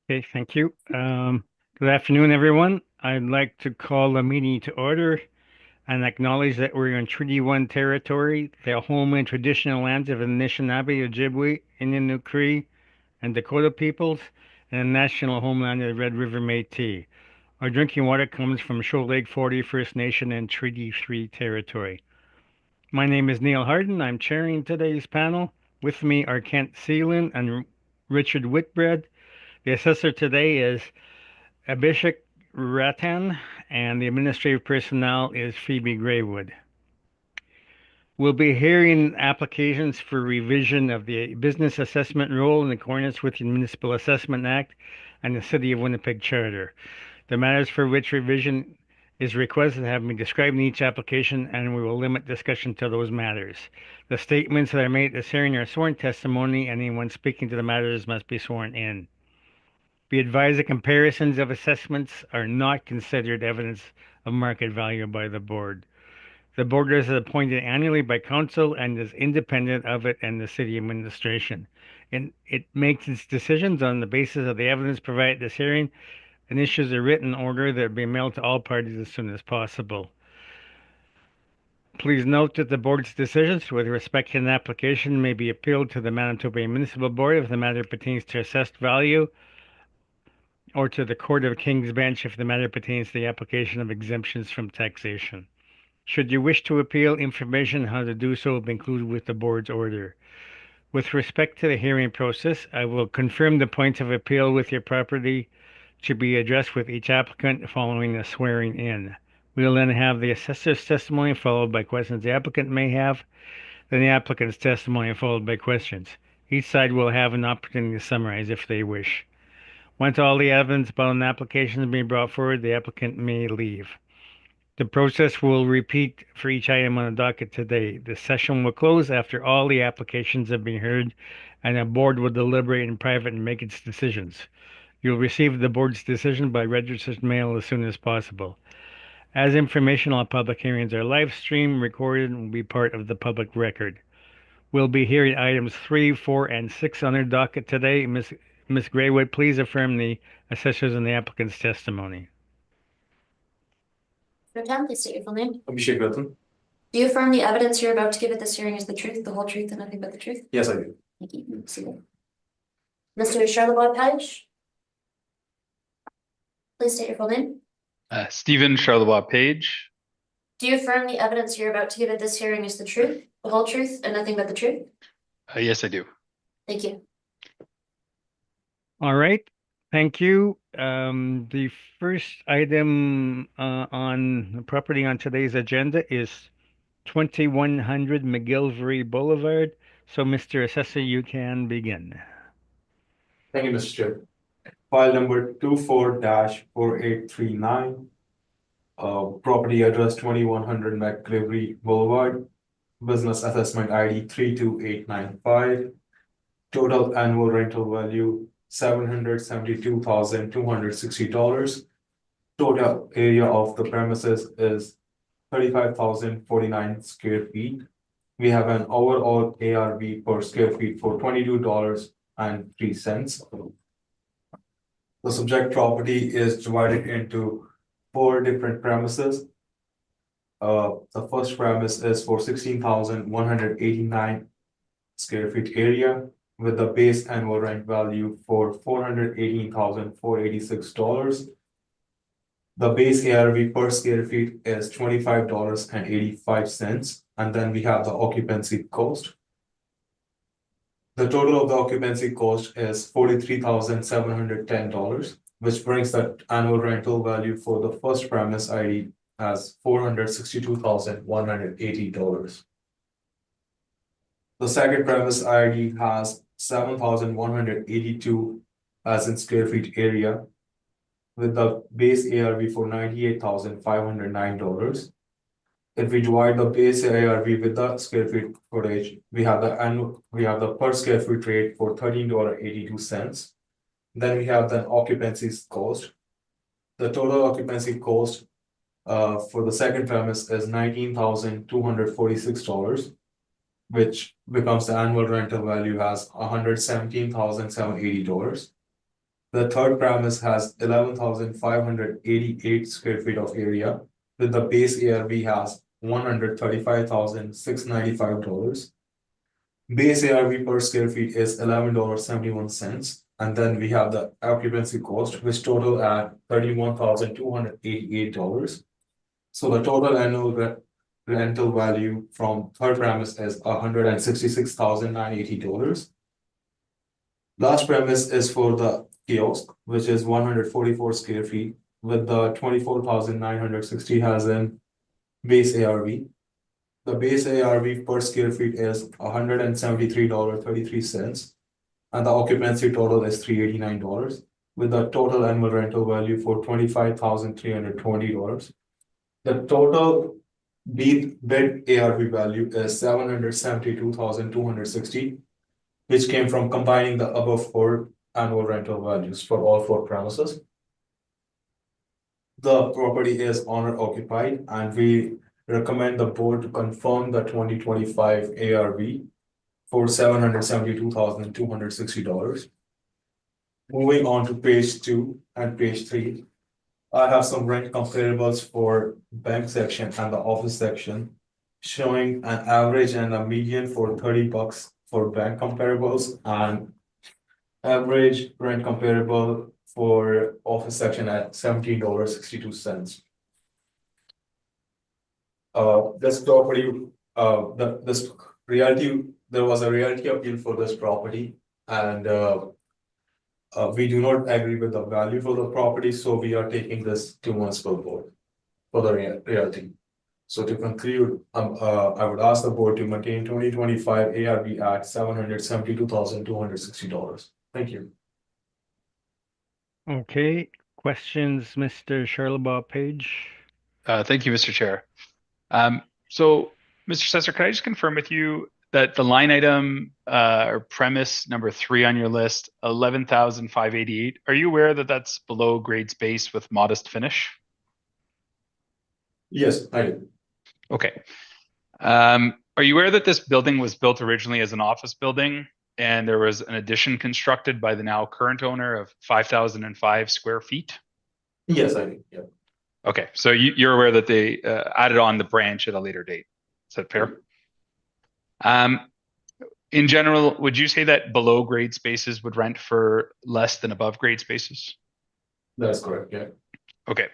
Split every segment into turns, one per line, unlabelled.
Okay, thank you. Good afternoon, everyone. I'd like to call the meeting to order and acknowledge that we're in Treaty 1 territory, the home and traditional lands of the Anishinaabe, Ojibwe, Innu Cree, and Dakota peoples, and the national homeland of the Red River Métis. Our drinking water comes from Shoal Lake 40 First Nation and Treaty 3 territory. My name is Neil Harden. I'm chairing today's panel. With me are Kent Seelan and Richard Whitbread. The assessor today is Abhishek Ratan, and the administrative personnel is Phoebe Graywood. We'll be hearing applications for revision of the business assessment rule in accordance with the Municipal Assessment Act and the City of Winnipeg Charter. The matters for which revision is requested have been described in each application, and we will limit discussion to those matters. The statements that are made at this hearing are sworn testimony, and anyone speaking to the matters must be sworn in. Be advised that comparisons of assessments are not considered evidence of market value by the board. The board is appointed annually by council and is independent of it and the city administration. And it makes its decisions on the basis of the evidence provided at this hearing and issues a written order that will be mailed to all parties as soon as possible. Please note that the board's decisions with respect to an application may be appealed to the Manitoba Municipal Board if the matter pertains to assessed value, or to the Court of King's Bench if the matter pertains to the application of exemptions from taxation. Should you wish to appeal, information on how to do so will be included with the board's order. With respect to the hearing process, I will confirm the points of appeal with your property to be addressed with each applicant following the swearing in. We will then have the assessor's testimony followed by questions the applicant may have, then the applicant's testimony followed by questions. Each side will have an opportunity to summarize if they wish. Once all the evidence about an application has been brought forward, the applicant may leave. The process will repeat for each item on the docket today. The session will close after all the applications have been heard, and the board will deliberate in private and make its decisions. You'll receive the board's decision by registered mail as soon as possible. As informational public hearings are live streamed, recorded, and will be part of the public record. We'll be hearing items 3, 4, and 6 on our docket today. Ms. Graywood, please affirm the assessor's and the applicant's testimony.
Ratan, please state your full name.
Abhishek Ratan.
Do you affirm the evidence you're about to give at this hearing is the truth, the whole truth, and nothing but the truth?
Yes, I do.
Thank you. Mr. Charlebois Page? Please state your full name.
Stephen Charlebois Page.
Do you affirm the evidence you're about to give at this hearing is the truth, the whole truth, and nothing but the truth?
Yes, I do.
Thank you.
All right. Thank you. The first item on the property on today's agenda is 2100 McGillivray Boulevard. So, Mr. Assessor, you can begin.
Thank you, Mr. Chair. File number 24-4839. Property address 2100 McGillivray Boulevard. Business assessment ID 32895. Total annual rental value $772,260. Total area of the premises is 35,049 square feet. We have an overall ARV per square feet for $22.03. The subject property is divided into 4 different premises. The first premise is for 16,189 square feet area, with the base annual rent value for $418,486. The base ARV per square feet is $25.85, and then we have the occupancy cost. The total of the occupancy cost is $43,710, which brings the annual rental value for the first premise ID as $462,180. The second premise ID has 7,182 as in square feet area, with the base ARV for $98,509. If we divide the base ARV with the square feet footage, we have the per square feet rate for $13.82. Then we have the occupancy cost. The total occupancy cost for the second premise is $19,246, which becomes the annual rental value as $117,780. The third premise has 11,588 square feet of area, with the base ARV has $135,695. Base ARV per square feet is $11.71, and then we have the occupancy cost, which total at $31,288. So the total annual rental value from third premise is $166,980. Last premise is for the kiosk, which is 144 square feet, with the 24,960 has an base ARV. The base ARV per square feet is $173.33, and the occupancy total is $389, with the total annual rental value for $25,320. The total bid ARV value is $772,260, which came from combining the above four annual rental values for all four premises. The property is owner occupied, and we recommend the board to confirm the 2025 ARV for $772,260. Moving on to page 2 and page 3, I have some rent comparables for bank section and the office section, showing an average and a median for $30 for bank comparables and average rent comparable for office section at $17.62. This property, there was a realty appeal for this property, and we do not agree with the value for the property, so we are taking this to municipal board for the realty. So to conclude, I would ask the board to maintain 2025 ARV at $772,260. Thank you.
Okay, questions, Mr. Charlebois Page?
Thank you, Mr. Chair. So, Mr. Sesser, can I just confirm with you that the line item or premise number 3 on your list, 11,588, are you aware that that's below grade space with modest finish?
Yes, I do.
Okay. Are you aware that this building was built originally as an office building and there was an addition constructed by the now current owner of 5,005 square feet?
Yes, I do. Yeah.
Okay, so you're aware that they added on the branch at a later date. Is that fair? In general, would you say that below grade spaces would rent for less than above grade spaces?
That's correct. Yeah.
Okay,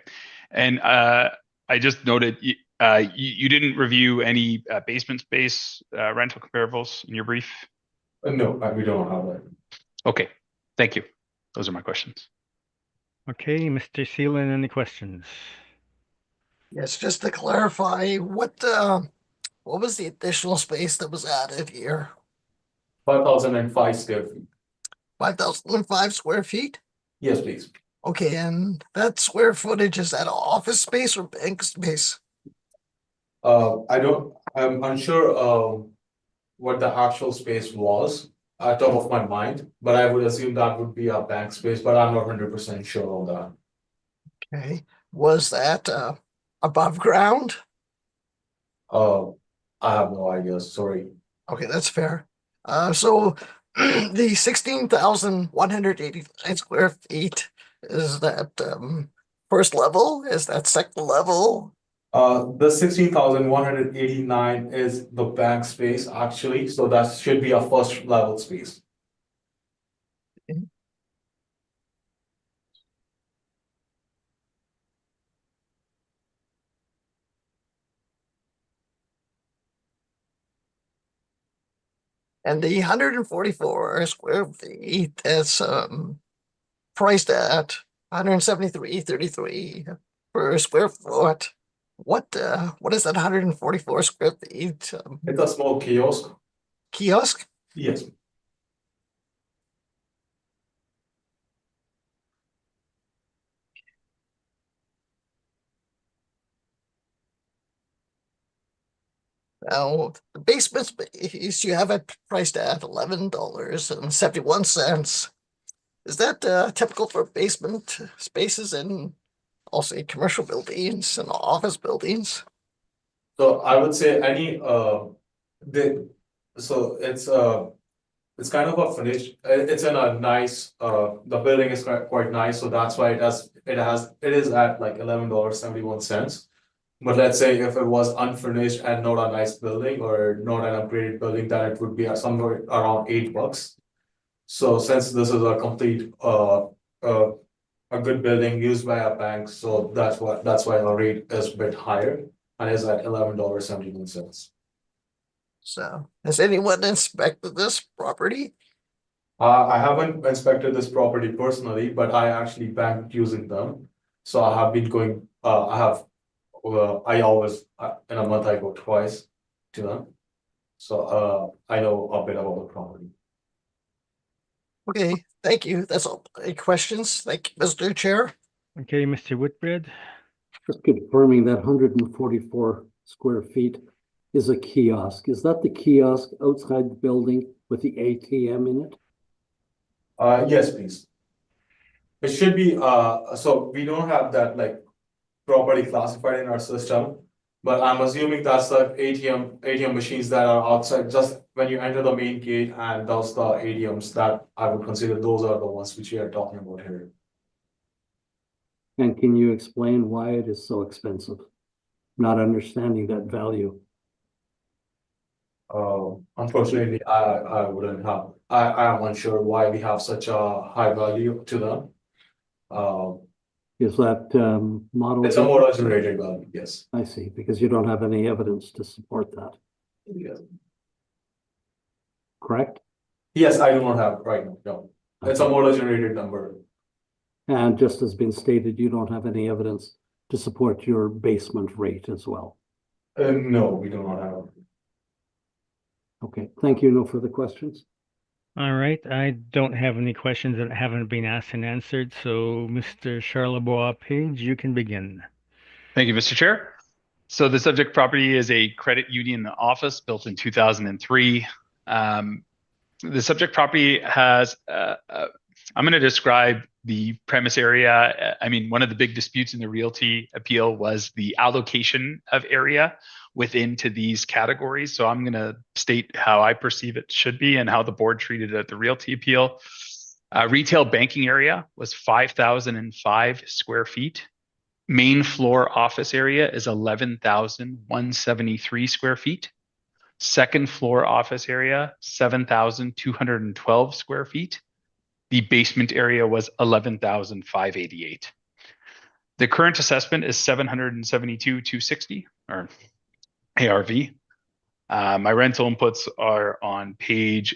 and I just noted you didn't review any basement space rental comparables in your brief.
No, we don't have that.
Okay, thank you. Those are my questions.
Okay, Mr. Seelan, any questions?
Yes, just to clarify, what was the additional space that was added here?
5,005 square feet.
5,005 square feet?
Yes, please.
Okay, and that square footage, is that office space or bank space?
I'm unsure what the actual space was at top of my mind, but I would assume that would be a bank space, but I'm not 100% sure on that.
Okay, was that above ground?
I have no idea, sorry.
Okay, that's fair. So the 16,189 square feet, is that first level? Is that second level?
The 16,189 is the bank space actually, so that should be a first level space.
And the 144 square feet is priced at 173.33 per square foot. What is that 144 square feet
It's a small kiosk.
kiosk?
Yes.
Now the basement space you have it priced at $11.71. Is that typical for basement spaces in also commercial buildings and office buildings?
So I would say any so it's It's kind of a finished, it's in a nice, the building is quite nice, so that's why it is at like $11.71. But let's say if it was unfinished and not a nice building or not an upgraded building, then it would be at somewhere around $8. So since this is a complete, a good building used by a bank, so that's why our rate is a bit higher and is at $11.71.
So, has anyone inspected this property?
I haven't inspected this property personally, but I actually banked using them. So I have been going, I always, in a month I go twice to them. So, I know a bit about the property.
Okay, thank you. That's all. Any questions? Thank you, Mr. Chair.
Okay, Mr. Whitbread.
Just confirming that 144 square feet is a kiosk. Is that the kiosk outside the building with the ATM in it?
Yes, please. It should be, so we don't have that like properly classified in our system. But I'm assuming that's the ATM machines that are outside, just when you enter the main gate, and those the ATMs that I would consider those are the ones which we are talking about here.
And can you explain why it is so expensive? Not understanding that value.
Unfortunately, I wouldn't have, I am unsure why we have such a high value to them.
Is that model?
It's a model generated value, yes.
I see, because you don't have any evidence to support that,
Yes.
correct?
Yes, I do not have right now, no. It's a model generated number.
And just as been stated, you don't have any evidence to support your basement rate as well.
No, we do not have.
Okay, thank you. No further questions.
All right, I don't have any questions that haven't been asked and answered. So, Mr. Charlebois Page, you can begin.
Thank you, Mr. Chair. So the subject property is a credit union office built in 2003. The subject property has, I'm going to describe the premise area. I mean, one of the big disputes in the realty appeal was the allocation of area within to these categories. So I'm going to state how I perceive it should be and how the board treated it at the realty appeal. Retail banking area was 5,005 square feet. Main floor office area is 11,173 square feet. Second floor office area, 7,212 square feet. The basement area was 11,588. The current assessment is 772,260 or ARV. My rental inputs are on page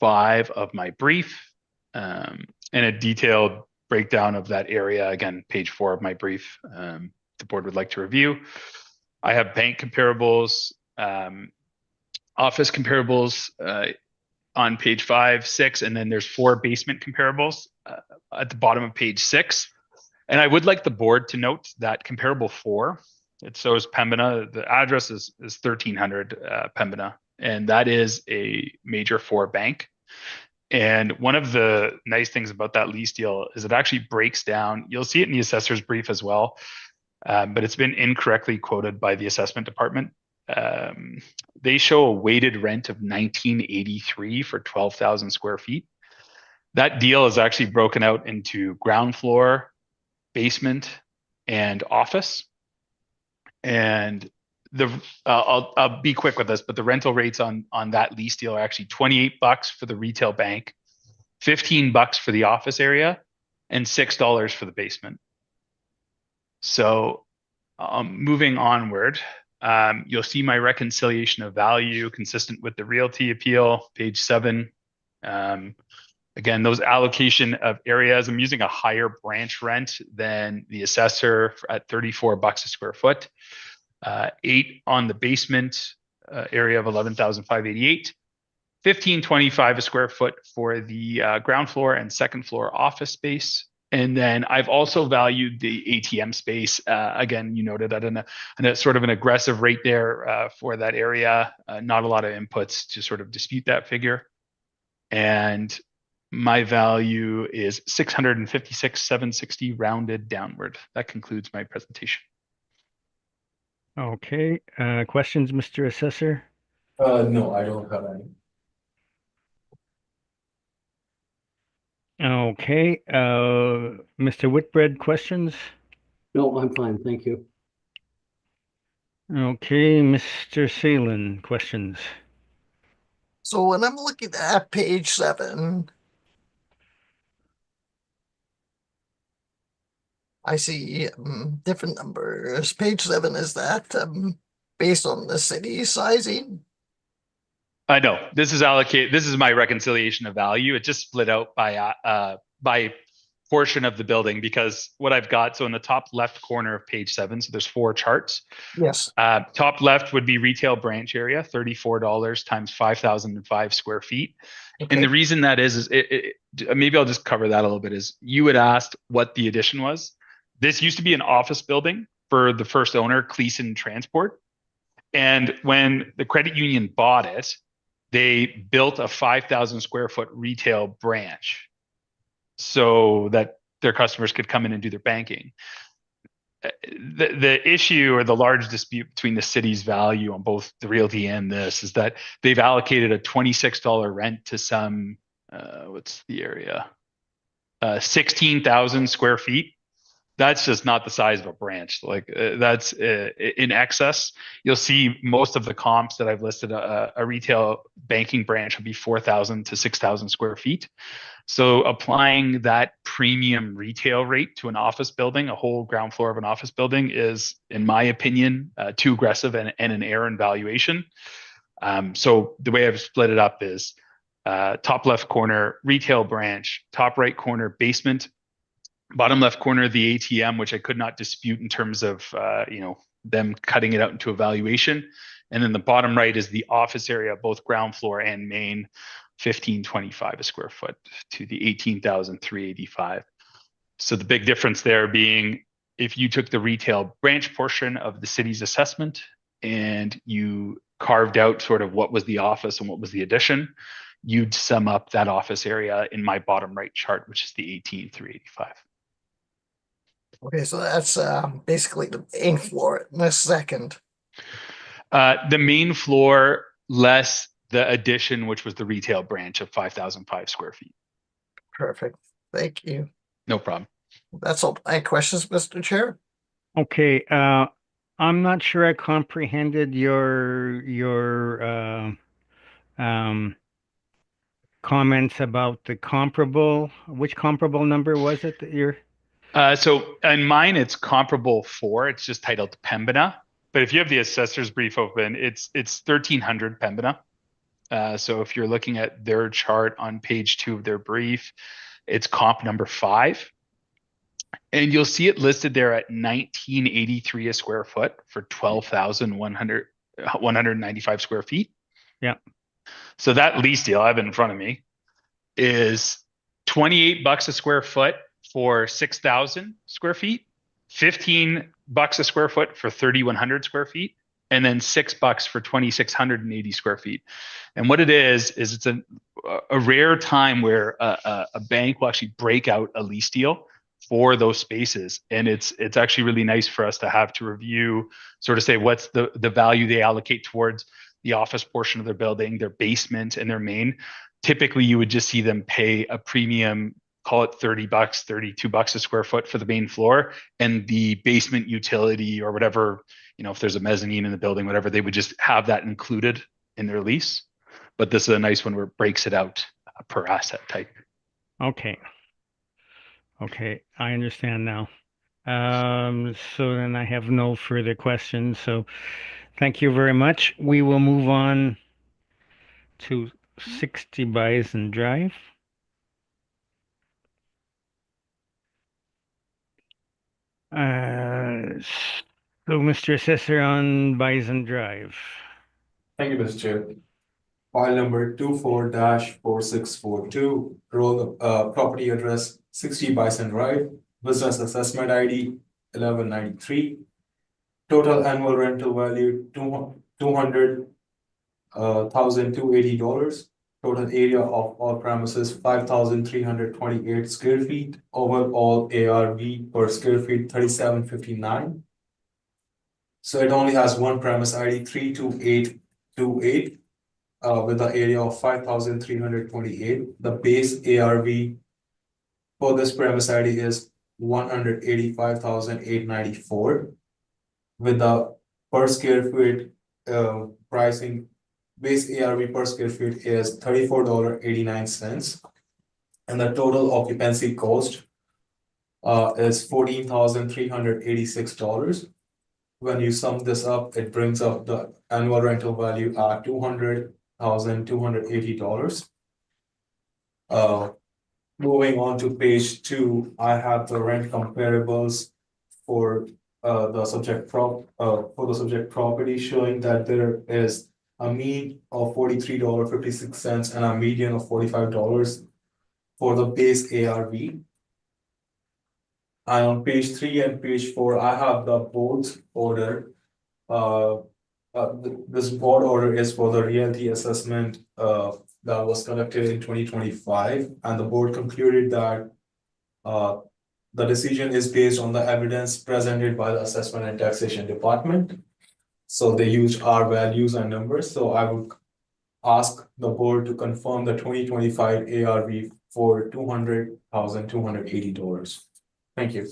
5 of my brief, and a detailed breakdown of that area. Again, page 4 of my brief, the board would like to review. I have bank comparables, office comparables on page 5, 6, and then there's 4 basement comparables at the bottom of page 6. And I would like the board to note that comparable 4, it shows Pembina, the address is 1300 Pembina, and that is a major 4 bank. And one of the nice things about that lease deal is it actually breaks down, you'll see it in the assessor's brief as well, but it's been incorrectly quoted by the assessment department. They show a weighted rent of $19.83 for 12,000 square feet. That deal is actually broken out into ground floor, basement, and office. And I'll be quick with this, but the rental rates on that lease deal are actually $28 for the retail bank, $15 for the office area, and $6 for the basement. So moving onward, you'll see my reconciliation of value consistent with the realty appeal, page 7. Again, those allocation of areas, I'm using a higher branch rent than the assessor at $34 a square foot. 8 on the basement area of 11,588, $15.25 a square foot for the ground floor and second floor office space. And then I've also valued the ATM space. Again, you noted at a sort of an aggressive rate there for that area. Not a lot of inputs to sort of dispute that figure. And my value is 656,760 rounded downward. That concludes my presentation.
Okay, questions, Mr. Assessor?
No, I don't have any.
Okay, Mr. Whitbread, questions?
No, I'm fine, thank you.
Okay, Mr. Salin, questions?
So when I'm looking at page 7, I see different numbers. Page 7, is that based on the city sizing?
I know this is allocate. This is my reconciliation of value. It just split out by portion of the building because what I've got. So in the top left corner of page 7, so there's 4 charts.
Yes.
Top left would be retail branch area, $34 times 5,005 square feet.
Okay.
And the reason that is maybe I'll just cover that a little bit. Is you had asked what the addition was. This used to be an office building for the first owner, Cleason Transport. And when the credit union bought it, they built a 5,000 square foot retail branch so that their customers could come in and do their banking. The issue or the large dispute between the city's value on both the realty and this is that they've allocated a $26 rent to some, what's the area? 16,000 square feet. That's just not the size of a branch. Like that's in excess. You'll see most of the comps that I've listed. A retail banking branch would be 4,000 to 6,000 square feet. So applying that premium retail rate to an office building, a whole ground floor of an office building, is, in my opinion, too aggressive and an error in valuation. So the way I've split it up is top left corner retail branch, top right corner basement, bottom left corner the ATM, which I could not dispute in terms of them cutting it out into a valuation, and then the bottom right is the office area, both ground floor and main, 1,525 a square foot to the 18,385. So the big difference there being, if you took the retail branch portion of the city's assessment and you carved out sort of what was the office and what was the addition, you'd sum up that office area in my bottom right chart, which is the 18,385.
Okay, so that's basically the main floor in the second.
The main floor less the addition, which was the retail branch of 5,005 square feet.
Perfect. Thank you.
No problem.
That's all my questions, Mr. Chair.
Okay, I'm not sure I comprehended your comments about the comparable. Which comparable number was it that you're?
So in mine, it's comparable 4. It's just titled Pembina. But if you have the assessor's brief open, it's 1,300 Pembina. So if you're looking at their chart on page 2 of their brief, it's comp number 5. And you'll see it listed there at 1983 a square foot for 12,195 square feet.
Yeah.
So that lease deal I have in front of me is $28 a square foot for 6,000 square feet, $15 a square foot for 3,100 square feet, and then $6 for 2,680 square feet. And what it is it's a rare time where a bank will actually break out a lease deal for those spaces. And it's actually really nice for us to have to review, sort of say what's the value they allocate towards the office portion of their building, their basement, and their main. Typically, you would just see them pay a premium, call it $30, $32 a square foot for the main floor, and the basement utility or whatever, if there's a mezzanine in the building, whatever, they would just have that included in their lease. But this is a nice one where it breaks it out per asset type.
Okay. Okay, I understand now. So then I have no further questions. So thank you very much. We will move on to 60 Bison Drive. So Mr. Assessor on Bison Drive.
Thank you, Mr. Chair. File number 24-4642, property address 60 Bison Drive, business assessment ID 1193. Total annual rental value $200,280. Total area of all premises 5,328 square feet. Overall ARV per square feet 3759. So it only has one premise ID 32828 with the area of 5,328. The base ARV for this premise ID is 185,894 with the per square feet pricing base ARV per square feet is $34.89 and the total occupancy cost is $14,386. When you sum this up, it brings up the annual rental value at $200,280. Moving on to page 2, I have the rent comparables for the subject property showing that there is a mean of $43.56 and a median of $45 for the base ARV. And on page 3 and page 4, I have the board's order. This board order is for the realty assessment that was conducted in 2025, and the board concluded that the decision is based on the evidence presented by the assessment and taxation department. So they used our values and numbers. So I would ask the board to confirm the 2025 ARV for $200,280. Thank you.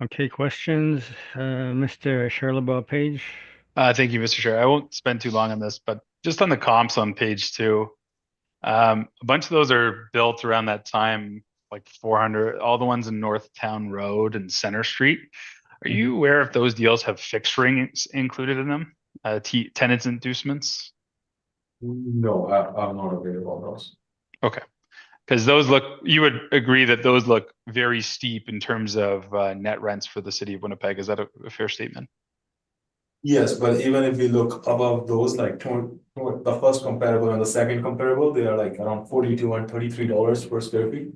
Okay, questions, Mr. Charlebois Page?
Thank you, Mr. Chair. I won't spend too long on this, but just on the comps on page 2, a bunch of those are built around that time, like 400, all the ones in North Town Road and Center Street. Are you aware if those deals have fixed rings included in them? Tenants inducements?
No, I'm not aware of those.
Okay. Because those look, you would agree that those look very steep in terms of net rents for the city of Winnipeg. Is that a fair statement?
Yes, but even if we look above those, like the first comparable and the second comparable, they are like around $42 and $33 per square feet.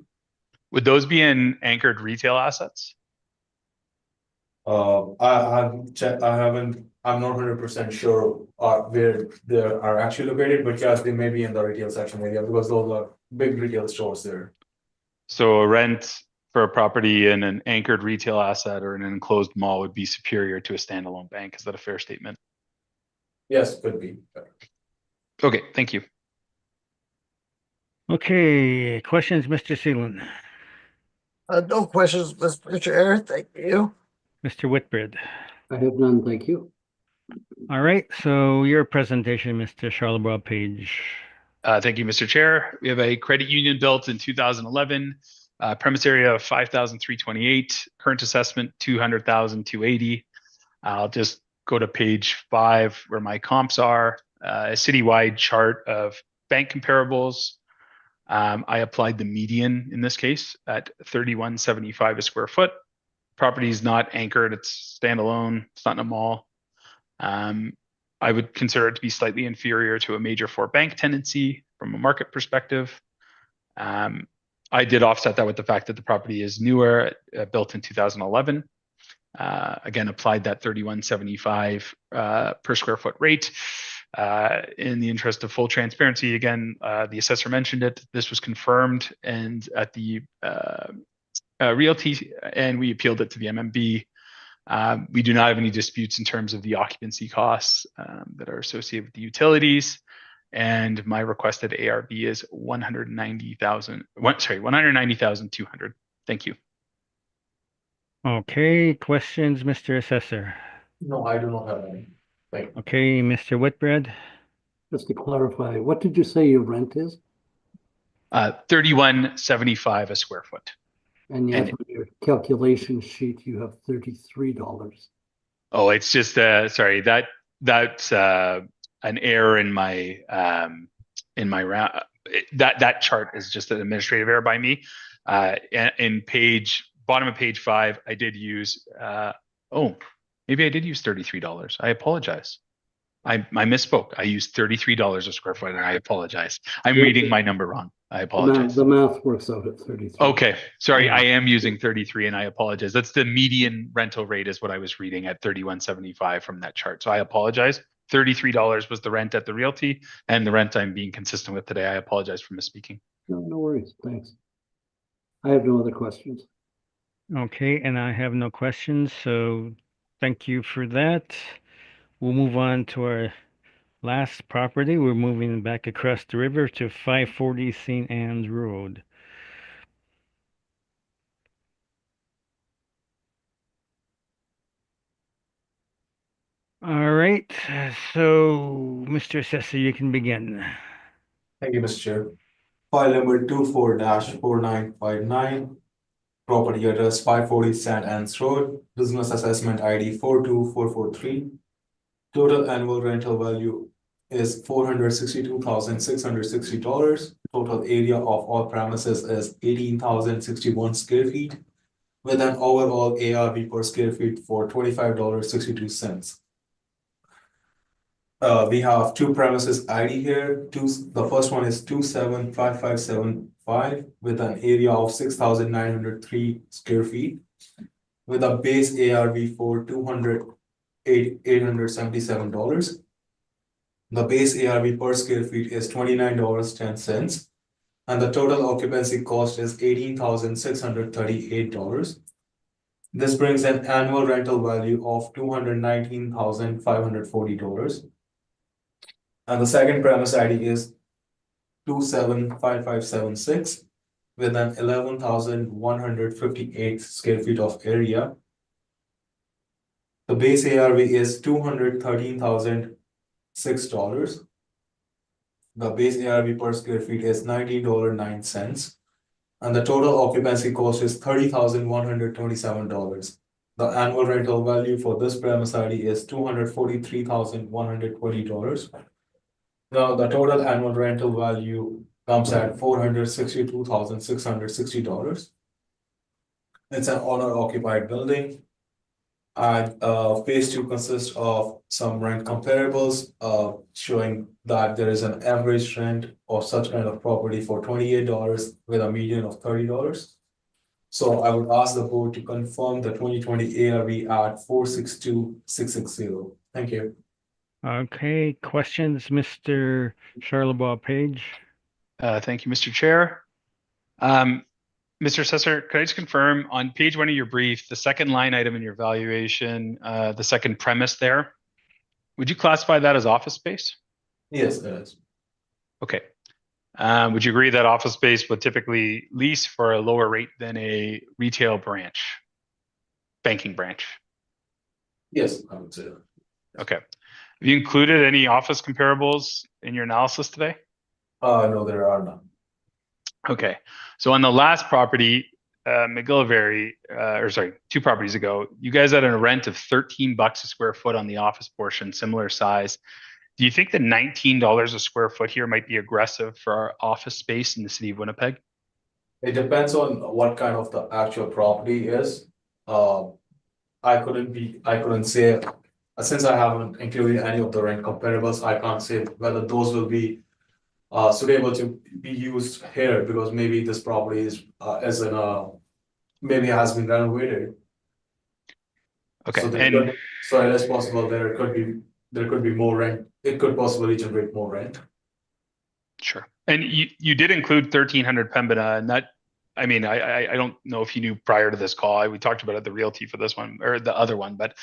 Would those be in anchored retail assets?
I haven't checked, I'm not 100% sure where they are actually located, but yes, they may be in the retail section area because those are big retail stores there.
So a rent for a property in an anchored retail asset or in an enclosed mall would be superior to a standalone bank. Is that a fair statement?
Yes, could be.
Okay, thank you.
Okay, questions, Mr. Seelan?
No questions, Mr. Chair. Thank you.
Mr. Whitbread?
I have none, thank you.
All right, so your presentation, Mr. Charlebois Page.
Thank you, Mr. Chair. We have a credit union built in 2011, premise area of 5,328, current assessment 200,280. I'll just go to page 5 where my comps are, a citywide chart of bank comparables. I applied the median in this case at 31.75 a square foot. Property is not anchored, it's standalone, it's not in a mall. I would consider it to be slightly inferior to a major 4 bank tenancy from a market perspective. I did offset that with the fact that the property is newer, built in 2011. Again, applied that 31.75 per square foot rate. In the interest of full transparency, again, the assessor mentioned it. This was confirmed and at the realty, and we appealed it to the MMB. We do not have any disputes in terms of the occupancy costs that are associated with the utilities. And my requested ARV is 190,200. Thank you.
Okay, questions, Mr. Assessor?
No, I do not have any. Thank you.
Okay, Mr. Whitbread?
Just to clarify, what did you say your rent is?
31.75 a square foot.
And yet on your calculation sheet, you have $33.
Oh, it's just sorry, that's an error in my round. That chart is just an administrative error by me. In bottom of page 5, I did use maybe I did use $33. I apologize. I misspoke. I used $33 a square foot, and I apologize. I'm reading my number wrong. I apologize.
The math works out at 33.
Okay, sorry, I am using 33, and I apologize. That's the median rental rate is what I was reading at 31.75 from that chart. So I apologize. $33 was the rent at the realty, and the rent I'm being consistent with today. I apologize for misspeaking.
No worries. Thanks. I have no other questions.
Okay, and I have no questions, so thank you for that. We'll move on to our last property. We're moving back across the river to 540 St. Anne's Road. All right, so Mr. Assessor, you can begin.
Thank you, Mr. Chair. File number 24-4959, property address 540 St. Anne's Road, business assessment ID 42443. Total annual rental value is $462,660. Total area of all premises is 18,061 square feet, with an overall ARV per square feet for $25.62. We have two premises ID here. The first one is 275575 with an area of 6,903 square feet, with a base ARV for $877. The base ARV per square feet is $29.10, and the total occupancy cost is $18,638. This brings an annual rental value of $219,540. And the second premise ID is 275576 with an 11,158 square feet of area. The base ARV is $213,006. The base ARV per square feet is $19.09. And the total occupancy cost is $30,127. The annual rental value for this premise ID is $243,120. Now, the total annual rental value comes at $462,660. It's an owner-occupied building. And phase two consists of some rent comparables, showing that there is an average rent of such kind of property for $28 with a median of $30. So I would ask the board to confirm the 2020 ARV at 462,660. Thank you.
Okay, questions, Mr. Charlebois Page?
Thank you, Mr. Chair. Mr. Assessor, could I just confirm on page 1 of your brief, the second line item in your valuation, the second premise there, would you classify that as office space?
Yes, it is.
Okay. Would you agree that office space would typically lease for a lower rate than a retail branch, banking branch?
Yes, I would say that.
Okay. Have you included any office comparables in your analysis today?
No, there are none.
Okay. So on the last property, McGillivray, or sorry, 2 properties ago, you guys had a rent of $13 a square foot on the office portion, similar size. Do you think the $19 a square foot here might be aggressive for our office space in the city of Winnipeg?
It depends on what kind of the actual property is. I couldn't say, since I haven't included any of the rent comparables, I can't say whether those will be suitable to be used here, because maybe this property is maybe has been renovated.
Okay.
So
And
so it is possible there could be more rent. It could possibly generate more rent.
sure. And you did include 1300 Pembina, and that, I mean, I don't know if you knew prior to this call. We talked about it, the realty for this one or the other one, but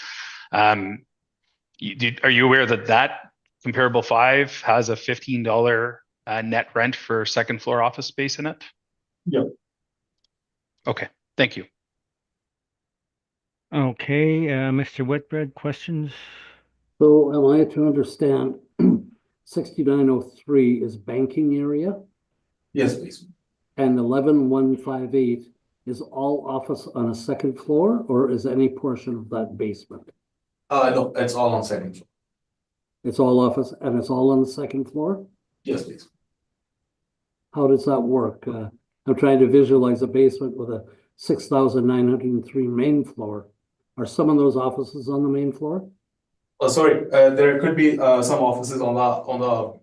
are you aware that that comparable 5 has a $15 net rent for second floor office space in it?
Yep.
Okay, thank you.
Okay, Mr. Whitbread, questions?
So am I to understand 6903 is banking area
Yes, please.
and 11158 is all office on a second floor, or is any portion of that basement?
No, it's all on second floor.
It's all office and it's all on the second floor?
Yes, please.
How does that work? I'm trying to visualize a basement with a 6,903 main floor. Are some of those offices on the main floor?
Sorry, there could be some offices on the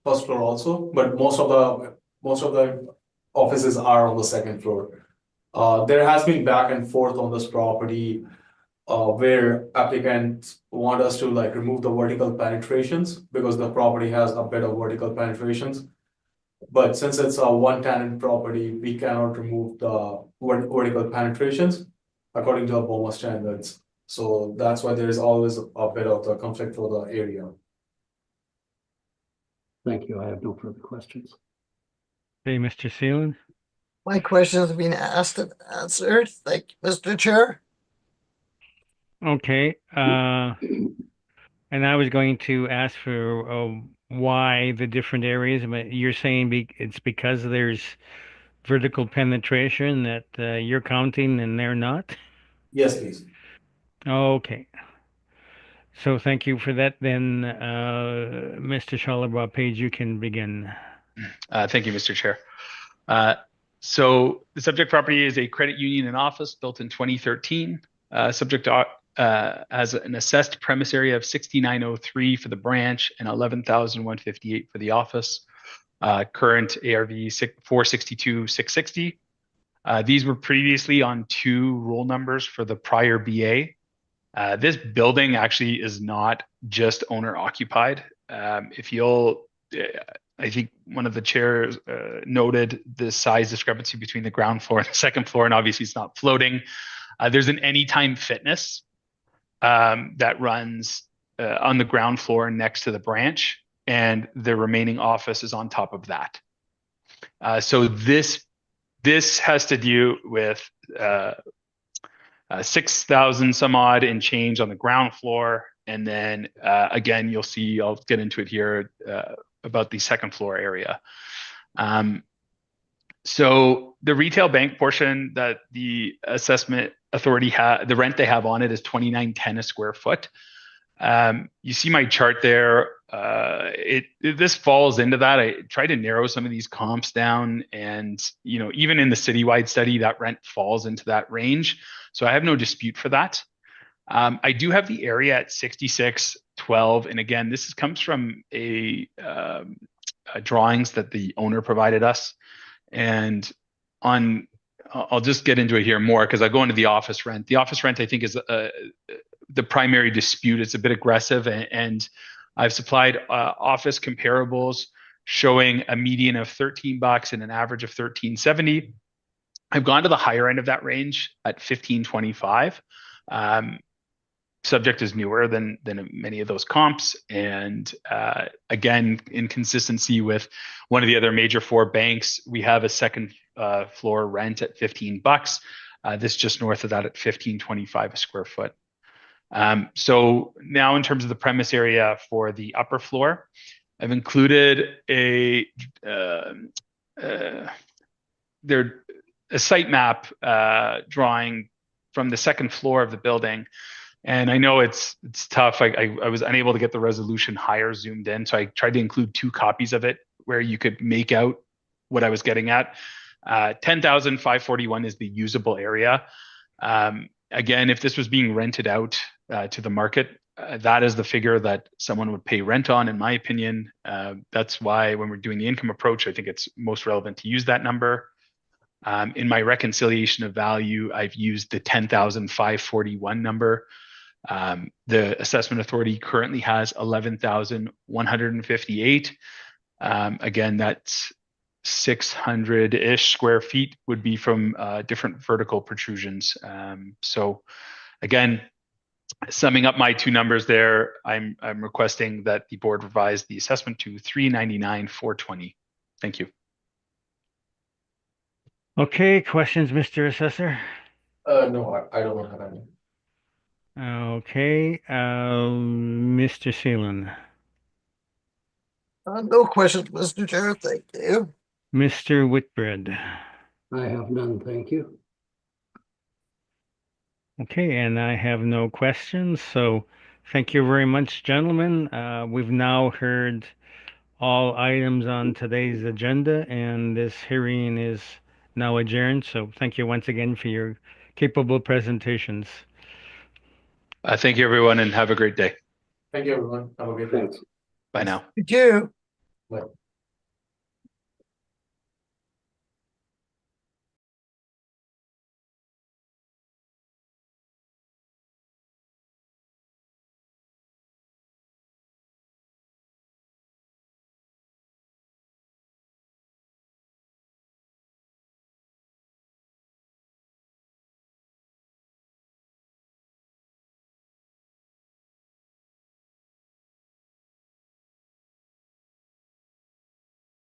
first floor also, but most of the offices are on the second floor. There has been back and forth on this property, where applicants want us to like remove the vertical penetrations because the property has a bit of vertical penetrations. But since it's a one-tenant property, we cannot remove the vertical penetrations according to the BOMA standards. So that's why there is always a bit of the conflict for the area.
Thank you. I have no further questions.
Hey, Mr. Seelan?
My questions have been asked and answered. Thank you, Mr. Chair.
Okay, And I was going to ask for why the different areas, but you're saying it's because there's vertical penetration that you're counting and they're not?
Yes, please.
Okay. So thank you for that. Then, Mr. Shalabah Page, you can begin.
Thank you, Mr. Chair. So the subject property is a credit union and office built in 2013. Subject has an assessed premise area of 6,903 for the branch and 11,158 for the office. Current ARV 462,660. These were previously on 2 roll numbers for the prior BA. This building actually is not just owner occupied. If you'll, I think one of the chairs noted the size discrepancy between the ground floor and the second floor, and obviously it's not floating. There's an Anytime Fitness that runs on the ground floor next to the branch, and the remaining office is on top of that. So this has to do with 6,000 some odd in change on the ground floor. And then again, you'll see, I'll get into it here about the second floor area. So the retail bank portion that the assessment authority the rent they have on it is $29.10 a square foot. You see my chart there. This falls into that. I tried to narrow some of these comps down, and even in the citywide study, that rent falls into that range. So I have no dispute for that. I do have the area at 6612, and again, this comes from a drawings that the owner provided us, and I'll just get into it here more because I go into the office rent. The office rent, I think, is the primary dispute. It's a bit aggressive, and I've supplied office comparables showing a median of $13 and an average of $13.70. I've gone to the higher end of that range at $15.25. Subject is newer than many of those comps, and again, in consistency with one of the other major 4 banks, we have a second floor rent at $15. This just north of that at $15.25 a square foot. So now in terms of the premise area for the upper floor, I've included a site map drawing from the second floor of the building. And I know it's tough. I was unable to get the resolution higher zoomed in, so I tried to include 2 copies of it where you could make out what I was getting at. 10,541 is the usable area. Again, if this was being rented out to the market, that is the figure that someone would pay rent on, in my opinion. That's why when we're doing the income approach, I think it's most relevant to use that number. In my reconciliation of value, I've used the 10,541 number. The assessment authority currently has 11,158. Again, that's 600-ish square feet would be from different vertical protrusions. So again, summing up my 2 numbers there, I'm requesting that the board revise the assessment to 399,420. Thank you.
Okay, questions, Mr. Assessor?
No, I don't have any.
Okay, Mr. Seelan.
No questions, Mr. Chair. Thank you.
Mr. Whitbread.
I have none, thank you.
Okay, and I have no questions, so thank you very much, gentlemen. We've now heard all items on today's agenda, and this hearing is now adjourned. So thank you once again for your capable presentations.
Thank you, everyone, and have a great day.
Thank you, everyone. Have a great day.
Thanks.
Bye now.
Thank you.
Bye.